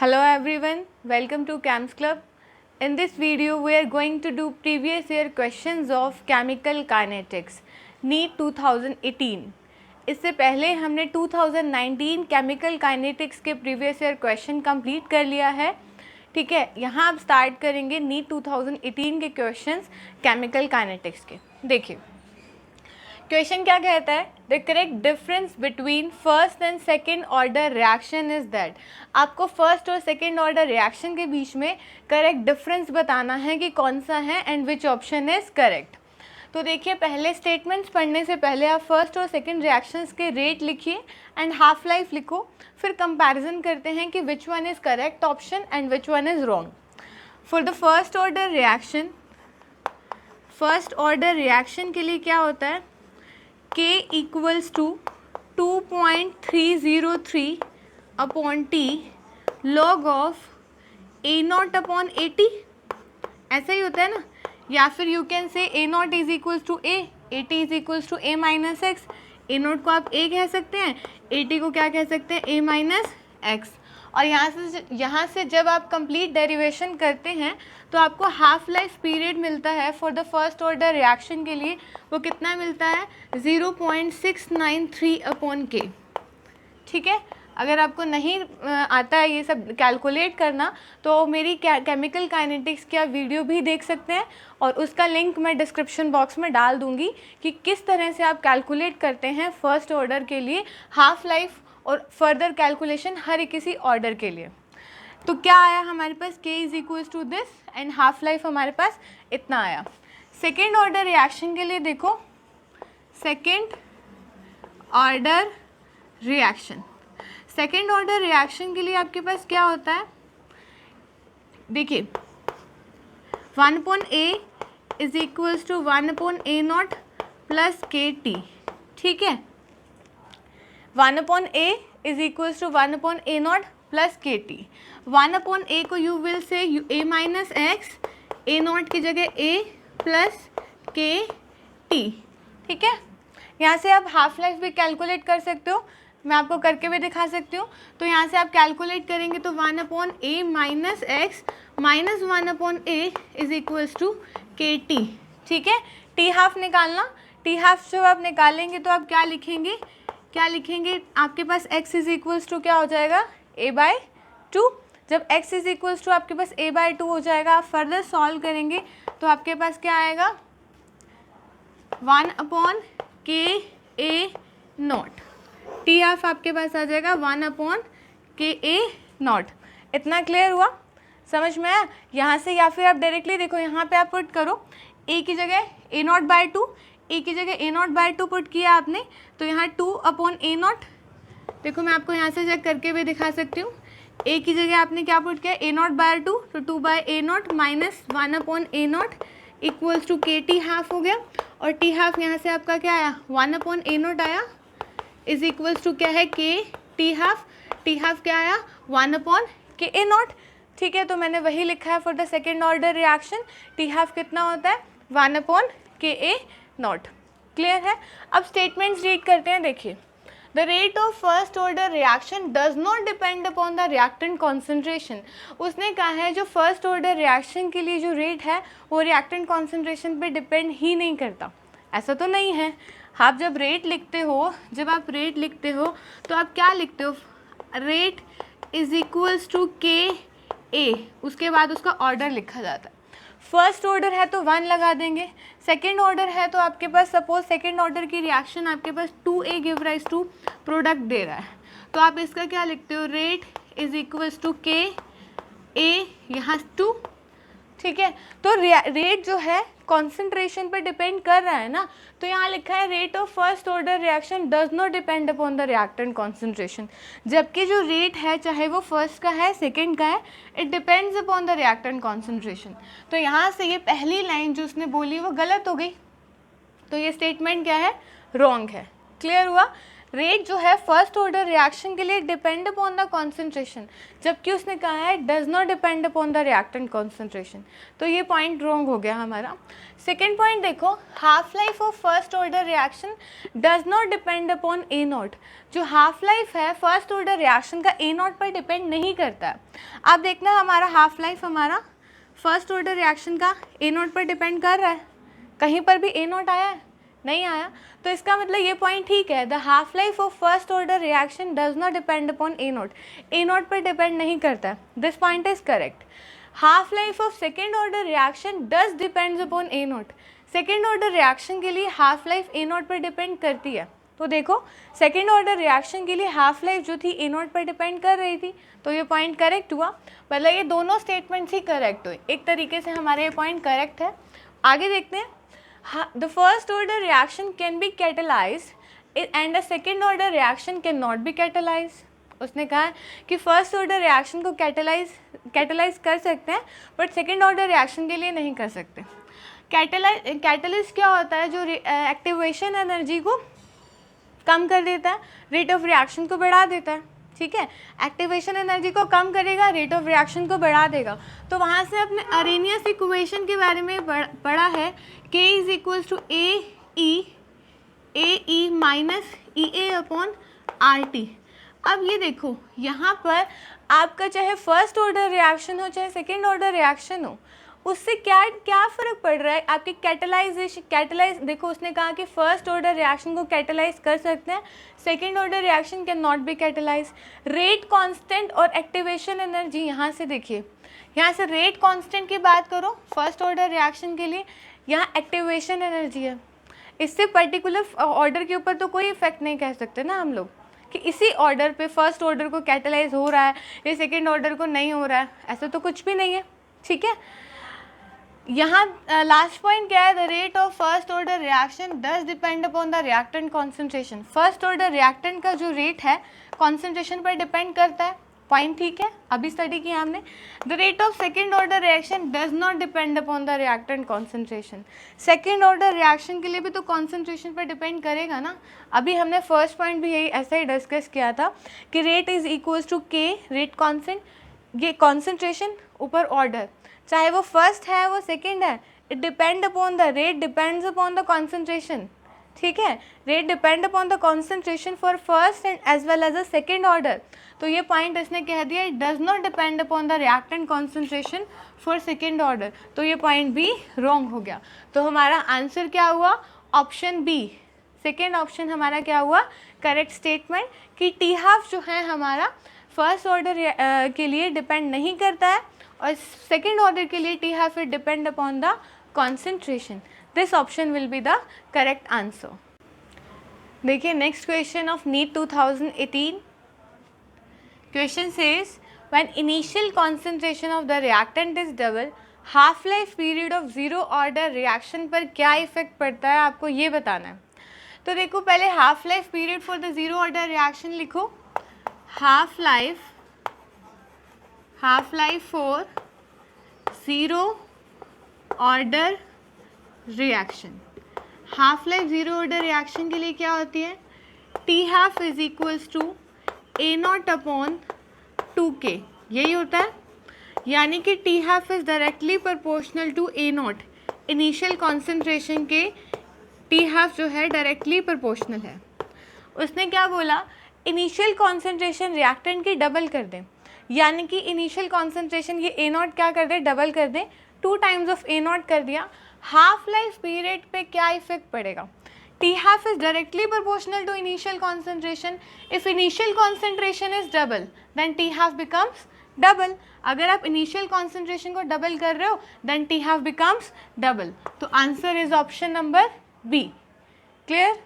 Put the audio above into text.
Hello everyone, welcome to CAMS Club. In this video we are going to do previous year questions of chemical kinetics NEET 2018. इससे पहले हमने 2019 chemical kinetics के previous year question complete कर लिया है. ठीक है, यहाँ आप स्टार्ट करेंगे नीट 2018 के क्वेश्चंस केमिकल काइनेटिक्स के. देखिए क्वेश्चन क्या कहता है, the correct difference between first and second order reaction is that. आपको फर्स्ट और सेकेंड ऑर्डर रिएक्शन के बीच में करेक्ट डिफरेंस बताना है कि कौन सा है and which option is correct. तो देखिए पहले स्टेटमेंट्स पढ़ने से पहले आप फर्स्ट और सेकेंड रिएक्शंस के रेट लिखिए एंड हाफ लाइफ लिखो, फिर कंपैरिजन करते हैं कि which one is correct option and which one is wrong. For the first order reaction, first order reaction के लिए क्या होता है, K equals to 2.303 upon T log of A0 upon AT. ऐसा ही होता है ना, या फिर you can say A0 is equals to A, AT is equals to A minus x. A0 को आप A कह सकते हैं, AT को क्या कह सकते हैं, A माइनस एक्स. और यहाँ से जब आप कंप्लीट डेरिवेशन करते हैं तो आपको हाफ लाइफ पीरियड मिलता है for the first order reaction के लिए. वो कितना मिलता है, 0.693 अपॉन के. ठीक है, अगर आपको नहीं आता है ये सब कैलकुलेट करना तो मेरी केमिकल काइनेटिक्स की आप वीडियो भी देख सकते हैं और उसका लिंक मैं डिस्क्रिप्शन बॉक्स में डाल दूंगी कि किस तरह से आप कैलकुलेट करते हैं फर्स्ट ऑर्डर के लिए हाफ लाइफ और फर्दर कैलकुलेशन हर किसी ऑर्डर के लिए. तो क्या आया हमारे पास, k is equals to this and half life हमारे पास इतना आया. सेकेंड ऑर्डर रिएक्शन के लिए देखो, second order reaction, second order reaction के लिए आपके पास क्या होता है, देखिए 1/a is equals to 1/a0 plus KT. ठीक है, 1/a is equals to 1/a0 plus KT. 1/a को you will say A minus x, A0 की जगह A प्लस KT. ठीक है, यहाँ से आप हाफ लाइफ भी कैलकुलेट कर सकते हो, मैं आपको करके भी दिखा सकती हूँ. तो यहाँ से आप कैलकुलेट करेंगे तो 1/a minus x minus 1/a is equals to KT. ठीक है, टी हाफ निकालना, टी हाफ जब आप निकालेंगे तो आप क्या लिखेंगे, आपके पास x इज इक्वल्स टू क्या हो जाएगा, a/2. जब x इज इक्वल्स टू आपके पास a/2 हो जाएगा, आप फर्दर सॉल्व करेंगे तो आपके पास क्या आएगा, 1/KA0. टी हाफ आपके पास आ जाएगा 1/KA0. इतना क्लियर हुआ, समझ में आया. यहाँ से या फिर आप डायरेक्टली देखो, यहाँ पे आप पुट करो a की जगह A0/2, a की जगह A0/2 पुट किया आपने तो यहाँ 2/A0. देखो मैं आपको यहाँ से चेक करके भी दिखा सकती हूँ, a की जगह आपने क्या पुट किया, A0/2 तो 2/A0 minus 1/A0 equals to KT half हो गया. और T हाफ यहाँ से आपका क्या आया, 1/A0 आया इज इक्वल्स टू क्या है, KT हाफ. T हाफ क्या आया, 1/KA0. ठीक है, तो मैंने वही लिखा है for the second order reaction. T half कितना होता है, 1/KA0. क्लियर है. अब स्टेटमेंट्स रीड करते हैं. देखिए, the rate of first order reaction does not depend upon the reactant concentration. उसने कहा है जो फर्स्ट ऑर्डर रिएक्शन के लिए जो रेट है वो रिएक्टेंट कॉन्सेंट्रेशन पे डिपेंड ही नहीं करता. ऐसा तो नहीं है. आप जब रेट लिखते हो, तो आप क्या लिखते हो, rate is equals to KA, उसके बाद उसका ऑर्डर लिखा जाता है. फर्स्ट ऑर्डर है तो 1 लगा देंगे, सेकेंड ऑर्डर है तो आपके पास सपोज सेकेंड ऑर्डर की रिएक्शन आपके पास 2A give rise to product दे रहा है तो आप इसका क्या लिखते हो, rate is equals to KA यहाँ 2. ठीक है, तो रेट जो है कॉन्सेंट्रेशन पर डिपेंड कर रहा है ना, तो यहाँ लिखा है rate of first order reaction does not depend upon the reactant concentration. जबकि जो रेट है चाहे वो फर्स्ट का है सेकंड का है, it depends upon the reactant concentration. तो यहाँ से ये पहली लाइन जो उसने बोली वो गलत हो गई, तो ये स्टेटमेंट क्या है, रॉन्ग है. क्लियर हुआ. रेट जो है फर्स्ट ऑर्डर रिएक्शन के लिए डिपेंड अपॉन द कॉन्सेंट्रेशन, जबकि उसने कहा है does not depend upon the reactant concentration. तो ये पॉइंट रॉन्ग हो गया हमारा। सेकेंड पॉइंट देखो, half life of first order reaction does not depend upon A not. जो हाफ लाइफ है फर्स्ट ऑर्डर रिएक्शन का ए नॉट पर डिपेंड नहीं करता है। आप देखना हमारा हाफ लाइफ हमारा फर्स्ट ऑर्डर रिएक्शन का ए नॉट पर डिपेंड कर रहा है, कहीं पर भी ए नॉट आया है? नहीं आया। तो इसका मतलब ये पॉइंट ठीक है, the half life of first order reaction does not depend upon A not, A not पर डिपेंड नहीं करता। This point is correct. Half life of second order reaction does depends upon A not. Second order reaction के लिए half life a not पर depend करती है। तो देखो सेकेंड ऑर्डर रिएक्शन के लिए हाफ लाइफ जो थी ए नॉट पर डिपेंड कर रही थी, तो ये पॉइंट करेक्ट हुआ। मतलब ये दोनों स्टेटमेंट्स ही करेक्ट हुए, एक तरीके से हमारा ये पॉइंट करेक्ट है। आगे देखते हैं, the first order reaction can be catalyzed and a second order reaction cannot be catalyzed। उसने कहा कि फर्स्ट ऑर्डर रिएक्शन को कैटेलाइज कर सकते हैं बट सेकेंड ऑर्डर रिएक्शन के लिए नहीं कर सकते। कैटेलिस्ट क्या होता है? जो एक्टिवेशन एनर्जी को कम कर देता है, रेट ऑफ रिएक्शन को बढ़ा देता है। ठीक है, एक्टिवेशन एनर्जी को कम करेगा, रेट ऑफ रिएक्शन को बढ़ा देगा। तो वहाँ से अपने अरेनियस इक्वेशन के बारे में पढ़ा है, K is equals to A e minus E a upon R T. अब ये देखो यहाँ पर आपका चाहे फर्स्ट ऑर्डर रिएक्शन हो चाहे सेकेंड ऑर्डर रिएक्शन हो, उससे क्या फ़र्क पड़ रहा है? आपकी कैटेलाइज देखो, उसने कहा कि फर्स्ट ऑर्डर रिएक्शन को कैटेलाइज कर सकते हैं, second order reaction can not be catalyse. Rate constant और एक्टिवेशन एनर्जी, यहाँ से देखिए, यहाँ से रेट कांस्टेंट की बात करो फर्स्ट ऑर्डर रिएक्शन के लिए, यहाँ एक्टिवेशन एनर्जी है। इससे पर्टिकुलर ऑर्डर के ऊपर तो कोई इफेक्ट नहीं कह सकते ना हम लोग कि इसी ऑर्डर पे फर्स्ट ऑर्डर को कैटेलाइज हो रहा है या सेकेंड ऑर्डर को नहीं हो रहा है, ऐसा तो कुछ भी नहीं है। ठीक है, यहाँ लास्ट पॉइंट क्या है? The rate of first order reaction does depend upon the reactant concentration. First order reactant का जो रेट है कॉन्सेंट्रेशन पर डिपेंड करता है। पॉइंट ठीक है, अभी स्टडी किया हमने। The rate of second order reaction does not depend upon the reactant concentration. Second order reaction के लिए भी तो कॉन्सेंट्रेशन पर डिपेंड करेगा ना। अभी हमने फर्स्ट पॉइंट भी यही ऐसा ही डिस्कस किया था कि rate is equals to k, rate कॉन्सेंट, ये कॉन्सेंट्रेशन ऊपर ऑर्डर, चाहे वो फर्स्ट है वो सेकेंड है, it depend upon the rate depends upon the concentration. ठीक है, rate depend upon the concentration for first and as well as the second order. तो ये पॉइंट इसने कह दिया, it does not depend upon the reactant concentration for second order. तो ये point भी रॉन्ग हो गया। तो हमारा आंसर क्या हुआ? ऑप्शन बी, सेकेंड ऑप्शन हमारा क्या हुआ? करेक्ट स्टेटमेंट कि टी हाफ जो है हमारा फर्स्ट ऑर्डर के लिए डिपेंड नहीं करता है और सेकेंड ऑर्डर के लिए T half it depend upon the concentration. This option will be the correct answer. देखिए next question of NEET 2018। Question says when initial concentration of the reactant is double, half life period of zero order reaction पर क्या effect पड़ता है, आपको ये बताना है। तो देखो पहले half life period for the zero order reaction लिखो, half life for zero order reaction. Half life zero order reaction के लिए क्या होती है? T half is equals to A naught upon 2k, यही होता है। यानी कि T half is directly proportional to A naught. Initial concentration के टी हाफ जो है डायरेक्टली प्रोपोर्शनल है। उसने क्या बोला? इनिशियल कॉन्सेंट्रेशन रिएक्टेंट की डबल कर दें, यानी कि इनिशियल कॉन्सेंट्रेशन ये ए नॉट क्या कर दें? डबल कर दें, 2 टाइम्स ऑफ ए नॉट कर दिया। हाफ लाइफ पीरियड पे क्या इफेक्ट पड़ेगा? T half is directly proportional to initial concentration. If initial concentration is double then T half becomes double. अगर आप इनिशियल कॉन्सेंट्रेशन को डबल कर रहे हो then T half becomes double. तो answer is option number B. Clear?